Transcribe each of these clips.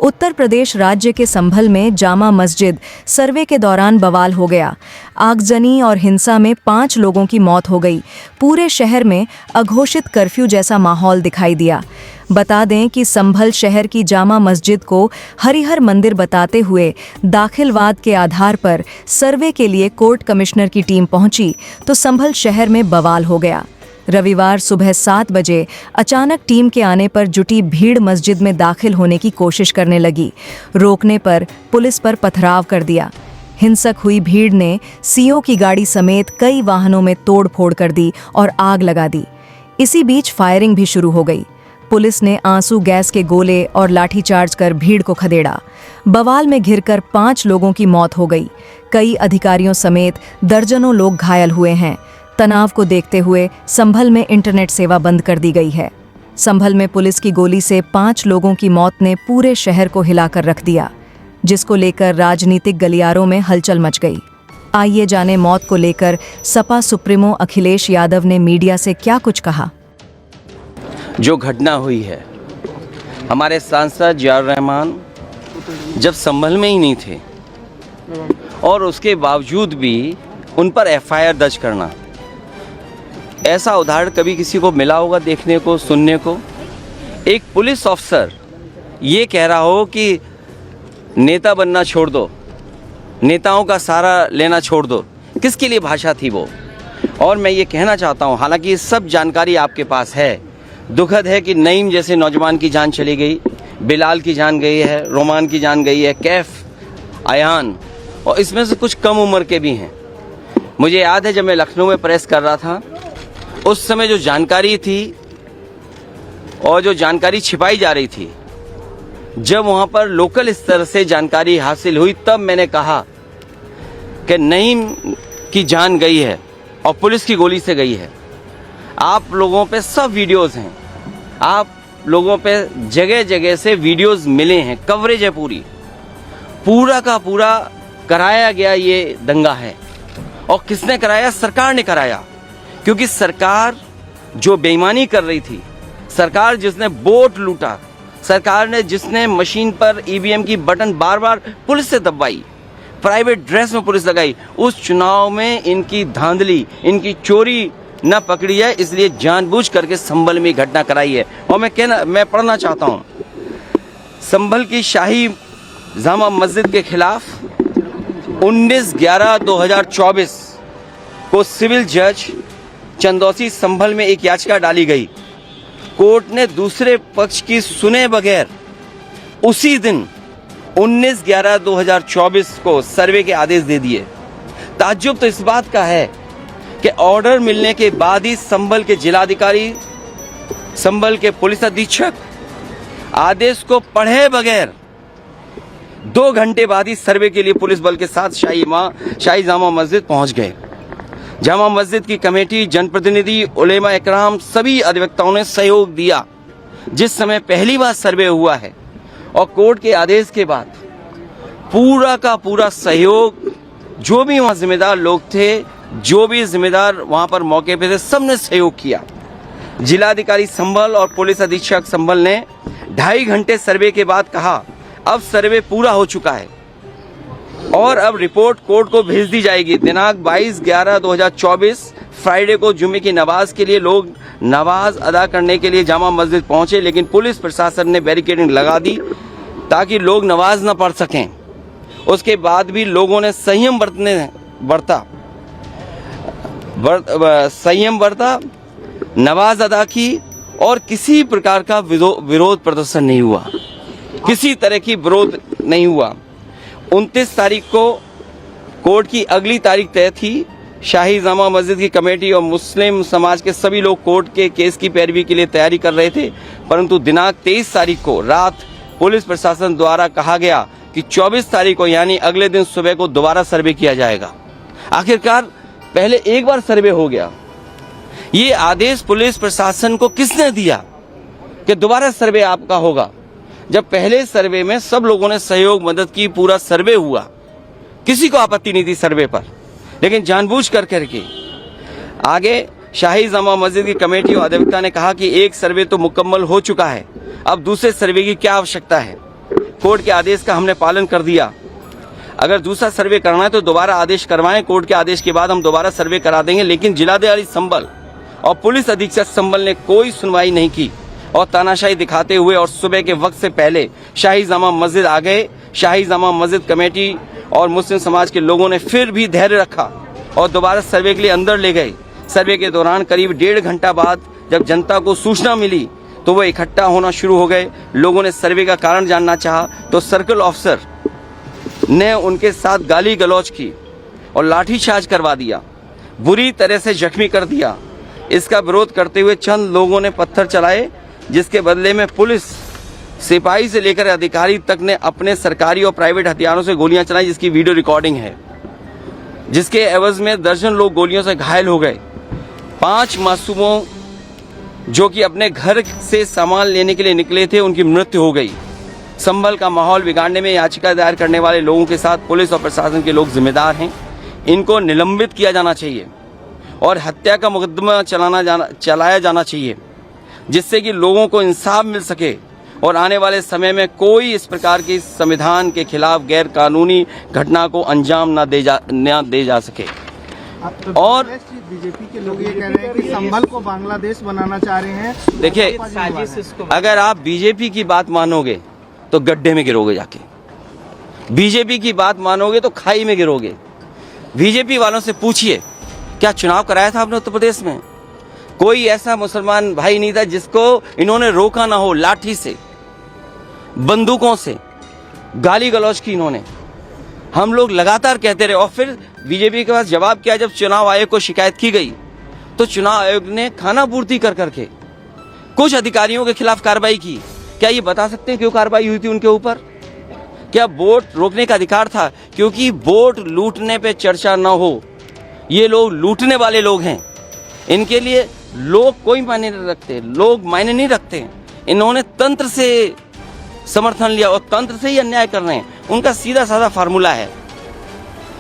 उत्तर प्रदेश राज्य के संभल में जामा मस्जिद सर्वे के दौरान बवाल हो गया। आगजनी और हिंसा में 5 लोगों की मौत हो गई। पूरे शहर में अघोषित कर्फ्यू जैसा माहौल दिखाई दिया। बता दें कि संभल शहर की जामा मस्जिद को हरिहर मंदिर बताते हुए दाखिलवाद के आधार पर सर्वे के लिए कोर्ट कमिश्नर की टीम पहुंची तो संभल शहर में बवाल हो गया। रविवार सुबह 7 बजे अचानक टीम के आने पर जुटी भीड़ मस्जिद में दाखिल होने की कोशिश करने लगी। रोकने पर पुलिस पर पथराव कर दिया। हिंसक हुई भीड़ ने सीओ की गाड़ी समेत कई वाहनों में तोड़-फोड़ कर दी और आग लगा दी। इसी बीच फायरिंग भी शुरू हो गई। पुलिस ने आंसू गैस के गोले और लाठीचार्ज कर भीड़ को खदेड़ा। बवाल में घिरकर 5 लोगों की मौत हो गई। कई अधिकारियों समेत दर्जनों लोग घायल हुए हैं। तनाव को देखते हुए संभल में इंटरनेट सेवा बंद कर दी गई है। संभल में पुलिस की गोली से 5 लोगों की मौत ने पूरे शहर को हिलाकर रख दिया, जिसको लेकर राजनीतिक गलियारों में हलचल मच गई। आइए जाने मौत को लेकर सपा सुप्रीमो अखिलेश यादव ने मीडिया से क्या कुछ कहा। जो घटना हुई है, हमारे सांसद जियाउर रहमान जब संभल में ही नहीं थे और उसके बावजूद भी उन पर एफआईआर दर्ज करना, ऐसा उदाहरण कभी किसी को मिला होगा देखने को, सुनने को? एक पुलिस ऑफिसर ये कह रहा हो कि नेता बनना छोड़ दो, नेताओं का सहारा लेना छोड़ दो, किसके लिए भाषा थी वो? और मैं ये कहना चाहता हूँ, हालांकि ये सब जानकारी आपके पास है, दुखद है कि नईम जैसे नौजवान की जान चली गई, बिलाल की जान गई है, रोमान की जान गई है, कैफ, अयान, और इसमें से कुछ कम उम्र के भी हैं। मुझे याद है जब मैं लखनऊ में प्रेस कर रहा था, उस समय जो जानकारी थी और जो जानकारी छिपाई जा रही थी, जब वहाँ पर लोकल स्तर से जानकारी हासिल हुई, तब मैंने कहा कि नईम की जान गई है और पुलिस की गोली से गई है। आप लोगों पे सब वीडियोस हैं, आप लोगों पे जगह जगह से वीडियोस मिले हैं, कवरेज है पूरा का पूरा कराया गया ये दंगा है। और किसने कराया? सरकार ने कराया, क्योंकि सरकार जो बेईमानी कर रही थी, सरकार जिसने वोट लूटा, सरकार ने जिसने मशीन पर ईवीएम की बटन बार बार पुलिस से दबाई, प्राइवेट ड्रेस में पुलिस लगाई, उस चुनाव में इनकी धांधली, इनकी चोरी न पकड़ी है, इसलिए जानबूझ करके संभल में घटना कराई है। और मैं पढ़ना चाहता हूँ, संभल की शाही जामा मस्जिद के खिलाफ 19/11/2024 को सिविल जज चंदौसी संभल में एक याचिका डाली गई। कोर्ट ने दूसरे पक्ष की सुने बगैर उसी दिन 19/11/2024 को सर्वे के आदेश दे दिए। ताज्जुब तो इस बात का है कि ऑर्डर मिलने के बाद ही संभल के जिलाधिकारी, संभल के पुलिस अधीक्षक आदेश को पढ़े बगैर 2 घंटे बाद ही सर्वे के लिए पुलिस बल के साथ शाही जामा मस्जिद पहुंच गए। जामा मस्जिद की कमेटी, जनप्रतिनिधि, उलेमा इकराम, सभी अधिवक्ताओं ने सहयोग दिया। जिस समय पहली बार सर्वे हुआ है और कोर्ट के आदेश के बाद पूरा का पूरा सहयोग, जो भी वहाँ जिम्मेदार लोग थे, जो भी जिम्मेदार वहाँ पर मौके पे थे, सबने सहयोग किया। जिलाधिकारी संभल और पुलिस अधीक्षक संभल ने 2.5 घंटे सर्वे के बाद कहा, अब सर्वे पूरा हो चुका है और अब रिपोर्ट कोर्ट को भेज दी जाएगी। दिनांक 22/11/2024 फ्राइडे को जुमे की नमाज के लिए लोग नमाज अदा करने के लिए जामा मस्जिद पहुंचे, लेकिन पुलिस प्रशासन ने बैरिकेडिंग लगा दी ताकि लोग नमाज न पढ़ सकें। उसके बाद भी लोगों ने संयम बरता, नमाज अदा की और किसी प्रकार का विरोध प्रदर्शन नहीं हुआ, किसी तरह की विरोध नहीं हुआ। 29 तारीख को कोर्ट की अगली तारीख तय थी। शाही जामा मस्जिद की कमेटी और मुस्लिम समाज के सभी लोग कोर्ट के केस की पैरवी के लिए तैयारी कर रहे थे, परंतु दिनांक 23 तारीख को रात पुलिस प्रशासन द्वारा कहा गया कि 24 तारीख को यानी अगले दिन सुबह को दोबारा सर्वे किया जाएगा। आखिरकार पहले एक बार सर्वे हो गया। ये आदेश पुलिस प्रशासन को किसने दिया कि दोबारा सर्वे आपका होगा, जब पहले सर्वे में सब लोगों ने सहयोग मदद की, पूरा सर्वे हुआ, किसी को आपत्ति नहीं थी सर्वे पर, लेकिन जानबूझ करके आगे शाही जामा मस्जिद की कमेटी और अधिवक्ता ने कहा कि एक सर्वे तो मुकम्मल हो चुका है, अब दूसरे सर्वे की क्या आवश्यकता है। कोर्ट के आदेश का हमने पालन कर दिया। अगर दूसरा सर्वे करना है तो दोबारा आदेश करवाएं, कोर्ट के आदेश के बाद हम दोबारा सर्वे करा देंगे। लेकिन जिलाधिकारी संभल और पुलिस अधीक्षक संभल ने कोई सुनवाई नहीं की और तानाशाही दिखाते हुए और सुबह के वक्त से पहले शाही जामा मस्जिद आ गए। शाही जामा मस्जिद कमेटी और मुस्लिम समाज के लोगों ने फिर भी धैर्य रखा और दोबारा सर्वे के लिए अंदर ले गए। सर्वे के दौरान करीब 1.5 घंटा बाद जब जनता को सूचना मिली तो वो इकट्ठा होना शुरू हो गए। लोगों ने सर्वे का कारण जानना चाहा तो सर्कल ऑफिसर ने उनके साथ गाली गलौज की और लाठीचार्ज करवा दिया, बुरी तरह से जख्मी कर दिया। इसका विरोध करते हुए चंद लोगों ने पत्थर चलाए, जिसके बदले में पुलिस सिपाही से लेकर अधिकारी तक ने अपने सरकारी और प्राइवेट हथियारों से गोलियां चलाई, जिसकी वीडियो रिकॉर्डिंग है, जिसके एवज में दर्जन लोग गोलियों से घायल हो गए। 5 मासूमों जो कि अपने घर से सामान लेने के लिए निकले थे, उनकी मृत्यु हो गई। संभल का माहौल बिगाड़ने में याचिका दायर करने वाले लोगों के साथ पुलिस और प्रशासन के लोग जिम्मेदार हैं। इनको निलंबित किया जाना चाहिए और हत्या का मुकदमा चलाया जाना चाहिए, जिससे कि लोगों को इंसाफ मिल सके और आने वाले समय में कोई इस प्रकार की संविधान के खिलाफ गैर कानूनी घटना को अंजाम न दे जा सके। और बीजेपी के लोग ये कह रहे हैं कि संभल को बांग्लादेश बनाना चाह रहे हैं। देखिए, अगर आप बीजेपी की बात मानोगे तो गड्ढे में गिरोगे, जाके बीजेपी की बात मानोगे तो खाई में गिरोगे। बीजेपी वालों से पूछिए, क्या चुनाव कराया था आपने उत्तर प्रदेश में? कोई ऐसा मुसलमान भाई नहीं था जिसको इन्होंने रोका ना हो। लाठी से, बंदूकों से गाली गलौज की इन्होंने। हम लोग लगातार कहते रहे और फिर बीजेपी के पास जवाब क्या, जब चुनाव आयोग को शिकायत की गई तो चुनाव आयोग ने खाना पूर्ति कर करके कुछ अधिकारियों के खिलाफ कार्रवाई की। क्या ये बता सकते हैं क्यों कार्रवाई हुई थी उनके ऊपर? क्या वोट रोकने का अधिकार था? क्योंकि वोट लूटने पे चर्चा ना हो। ये लोग लूटने वाले लोग हैं, इनके लिए लोग कोई मायने नहीं रखते, लोग मायने नहीं रखते। इन्होंने तंत्र से समर्थन लिया और तंत्र से ही अन्याय कर रहे हैं। उनका सीधा साधा फार्मूला है,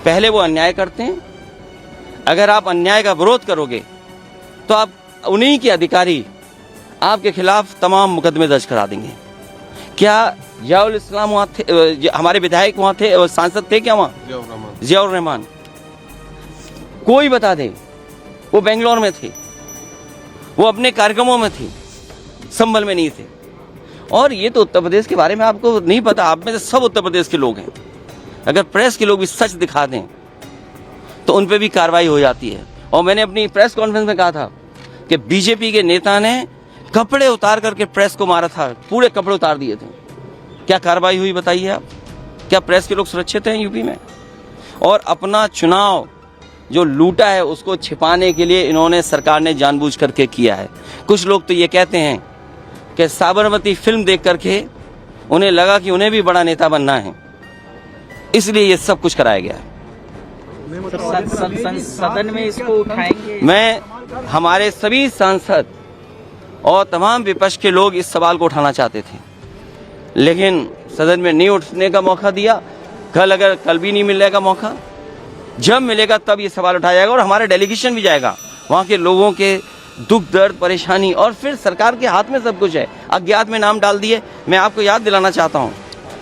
पहले वो अन्याय करते हैं, अगर आप अन्याय का विरोध करोगे तो आप उन्हीं के अधिकारी आपके खिलाफ तमाम मुकदमे दर्ज करा देंगे। क्या जियाउल इस्लाम वहाँ थे? हमारे विधायक वहाँ थे, सांसद थे क्या वहाँ? जियाउर रहमान। कोई बता दे, वो बेंगलोर में थे, वो अपने कार्यक्रमों में थे, संभल में नहीं थे। और ये तो उत्तर प्रदेश के बारे में आपको नहीं पता, आप में से सब उत्तर प्रदेश के लोग हैं। अगर प्रेस के लोग भी सच दिखा दें तो उन पे भी कार्रवाई हो जाती है। और मैंने अपनी प्रेस कॉन्फ्रेंस में कहा था कि बीजेपी के नेता ने कपड़े उतार करके प्रेस को मारा था, पूरे कपड़े उतार दिए थे। क्या कार्रवाई हुई बताइए आप? क्या प्रेस के लोग सुरक्षित हैं यूपी में? और अपना चुनाव जो लूटा है उसको छिपाने के लिए इन्होंने, सरकार ने जानबूझ करके किया है। कुछ लोग तो ये कहते हैं कि साबरमती फिल्म देख करके उन्हें लगा कि उन्हें भी बड़ा नेता बनना है, इसलिए ये सब कुछ कराया गया है। सदन में इसको उठाएंगे। मैं, हमारे सभी सांसद और तमाम विपक्ष के लोग इस सवाल को उठाना चाहते थे, लेकिन सदन में नहीं उठने का मौका दिया। कल भी नहीं मिलेगा मौका, जब मिलेगा तब ये सवाल उठाया जाएगा और हमारा डेलीगेशन भी जाएगा, वहाँ के लोगों के दुख दर्द परेशानी। और फिर सरकार के हाथ में सब कुछ है, अज्ञात में नाम डाल दिए। मैं आपको याद दिलाना चाहता हूँ,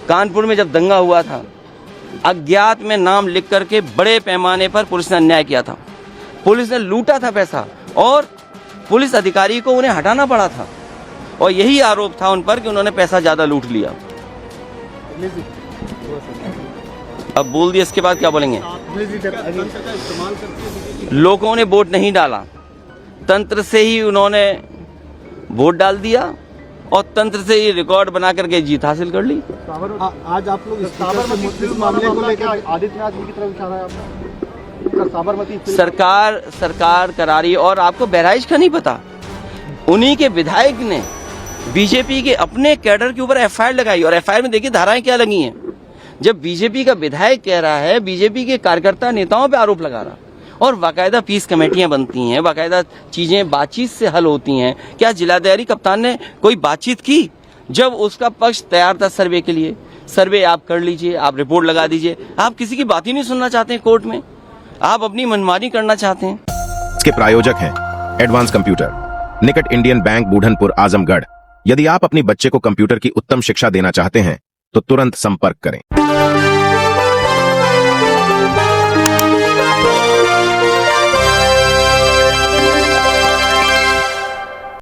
कानपुर में जब दंगा हुआ था, अज्ञात में नाम लिख करके बड़े पैमाने पर पुलिस ने अन्याय किया था। पुलिस ने लूटा था पैसा और पुलिस अधिकारी को उन्हें हटाना पड़ा था और यही आरोप था उन पर कि उन्होंने पैसा ज़्यादा लूट लिया। अब बोल दिया, इसके बाद क्या बोलेंगे? लोगों ने वोट नहीं डाला, तंत्र से ही उन्होंने वोट डाल दिया और तंत्र से ही रिकॉर्ड बना करके जीत हासिल कर ली। आज आप लोग इस मामले को लेकर आदित्यनाथ जी की तरफ इशारा है आपका? साबरमती सरकार करा रही है। और आपको बहराइच का नहीं पता, उन्हीं के विधायक ने बीजेपी के अपने कैडर के ऊपर एफआईआर लगाई और एफआईआर में देखिए धाराएं क्या लगी हैं। जब बीजेपी का विधायक कह रहा है, बीजेपी के कार्यकर्ता नेताओं पे आरोप लगा रहा, और बाकायदा पीस कमेटियां बनती हैं, बाकायदा चीजें बातचीत से हल होती हैं। क्या जिलाधिकारी कप्तान ने कोई बातचीत की? जब उसका पक्ष तैयार था सर्वे के लिए, सर्वे आप कर लीजिए, आप रिपोर्ट लगा दीजिए। आप किसी की बात ही नहीं सुनना चाहते हैं कोर्ट में, आप अपनी मनमानी करना चाहते हैं। इसके प्रायोजक हैं एडवांस कंप्यूटर, निकट इंडियन बैंक, बूढ़नपुर, आजमगढ़। यदि आप अपनी बच्चे को कंप्यूटर की उत्तम शिक्षा देना चाहते हैं तो तुरंत संपर्क करें।